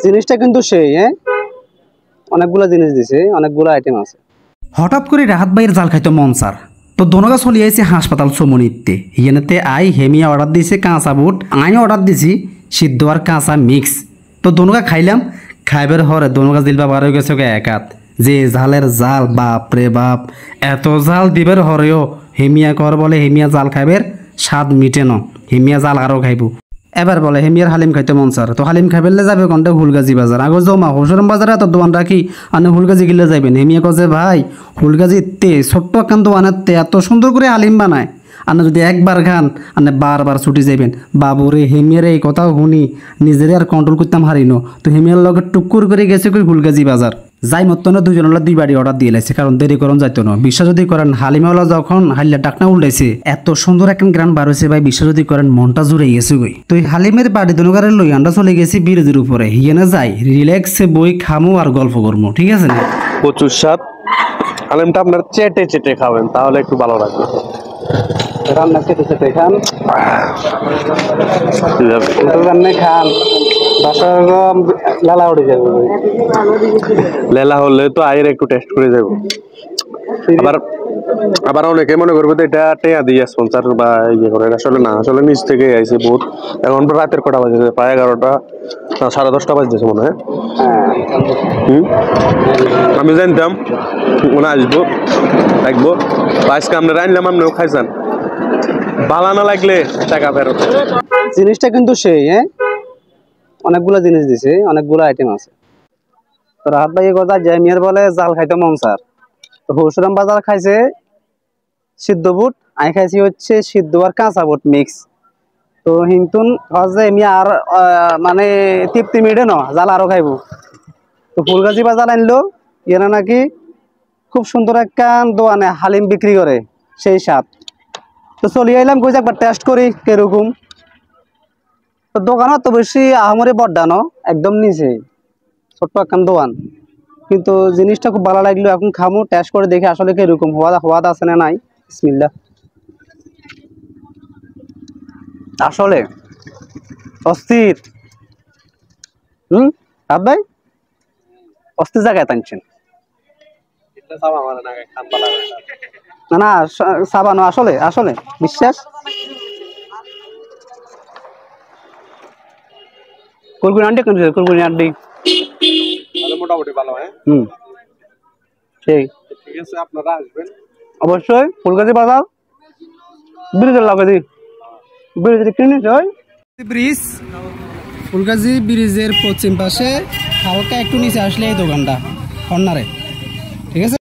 জিনিসটা কিন্তু সেই অনেকগুলা জিনিস দিছে, অনেকগুলো আইটেম আছে। হঠাৎ করে রাহাত ভাইয়ের জাল খাইতো মন স্যার, তো দোনোগা চলে আইছে হাসপাতাল চমনিতে। হিয়েনেতে আই হেমিয়া অর্ডার দিছে কাঁচা বুট, আই অর্ডার দিছি সিদ্ধ আর কাঁচা মিক্স। তো দোনোগা খাইলাম, খাইবার হরে দোনোগা দিলবা বার হয়ে গেছে একাত। যে জালের জাল, বাপ রে বাপ, এত জাল দিবের হরেও হেমিয়া কর বলে হেমিয়া জাল খাইবের স্বাদ মিটে ন, হেমিয়া জাল আরও খাইব। এবার বলে হেমিয়ার হালিম খাইতে মন স্যার, তো হালিম খাইবেলে যাবে কোনটা হুলগাজি বাজার। আগো জমা হোসরম বাজারে এত দোকান রাখি আনে হুলগাজি গিলে যাবেন। হেমিয়া কছে ভাই হুলগাজিতে ছোট্ট একখান দোকানেতে এত সুন্দর করে হালিম বানায়, আনে যদি একবার খান আনে বারবার ছুটি যাবেন। বাবুরে হেমিয়ার এই কথাও শুনি নিজেরে আর কন্ট্রোল করতাম হারিনো। তো হেমিয়ার লগে টুকুর করে গেছে কই হুলগাজি বাজার। যাই মতো না দুজন দুই বাড়ি অর্ডার দিয়ে লাইছে, কারণ দেরি করন যাইতো না। বিশ্বাস যদি করেন হালিমাওয়ালা যখন হাইলা ডাকনা উল্টাইছে এত সুন্দর একখান গ্রান বার হয়েছে ভাই, বিশ্বাস যদি করেন মনটা জুড়ে গেছে গই। তো হালিমের বাড়ি দুনুগারে লই আমরা চলে গেছি বিরোধীর উপরে। হিয়েনে যাই রিল্যাক্সে বই খামো আর গল্প করবো, ঠিক আছে না? প্রচুর স্বাদ। হালিমটা আপনার চেটে চেটে খাবেন তাহলে একটু ভালো লাগবে। রান্না খেতে খেতে খান, খান বাসার লালা উঠে যাবে। লেলা হলে তো আয়ের একটু টেস্ট করে যাবো। আবার আবার অনেকে মনে করবে তো এটা টেয়া দিয়ে স্পন্সর বা ইয়ে করে, আসলে না, আসলে নিচ থেকে আইছে বহুত। এখন রাতের কটা বাজে, প্রায় 11টা 10:30 বাজতেছে মনে হয়। আমি জানতাম মনে আসবো থাকবো, আজকে আপনারা আনলাম, আপনিও খাইছেন, ভালো না লাগলে টাকা ফেরত। জিনিসটা কিন্তু সেই অনেকগুলা জিনিস দিছে, অনেকগুলো আইটেম আছে। তো রাহাত ভাই কথা জামিয়ার বলে জাল খাইতে মন স্যার, তো হসুরাম বাজার খাইছে সিদ্ধ বুট, আমি খাইছি হচ্ছে সিদ্ধ আর কাঁচা বুট মিক্স। তো হিন্তুন এমনি আর মানে তৃপ্তি মিটে ন, জাল আরো খাইব। তো ফুলগাছি বাজার আনলো, এরা নাকি খুব সুন্দর একটা দোকানে হালিম বিক্রি করে, সেই স্বাদ। তো চলে আইলাম কই একবার টেস্ট করি কিরকম। তো দোকানত তো বেশি আহামরি বড্ডানো, একদম নিচে ছোট্ট একখান দোকান, কিন্তু জিনিসটা খুব ভালো লাগলো। এখন খামো, টেস্ট করে দেখি আসলে কিরকম হওয়াদ আছে না নাই। বিসমিল্লাহ। আসলে অস্থির। রাত ভাই অস্থির জায়গায় টানছেন। না না সাবানো, আসলে আসলে বিশ্বাস। কুরকুরি আন্টি কোন কুরকুরি আন্টি মোটামুটি ভালো। সেই ঠিক আছে, আপনারা আসবেন অবশ্যই ফুলগাছি বাজার ব্রিজের লাগে দি ব্রিজের কিনে ব্রিজ। ফুলগাছি ব্রিজের পশ্চিম পাশে হালকা একটু নিচে আসলে এই দোকানটা কর্নারে, ঠিক আছে।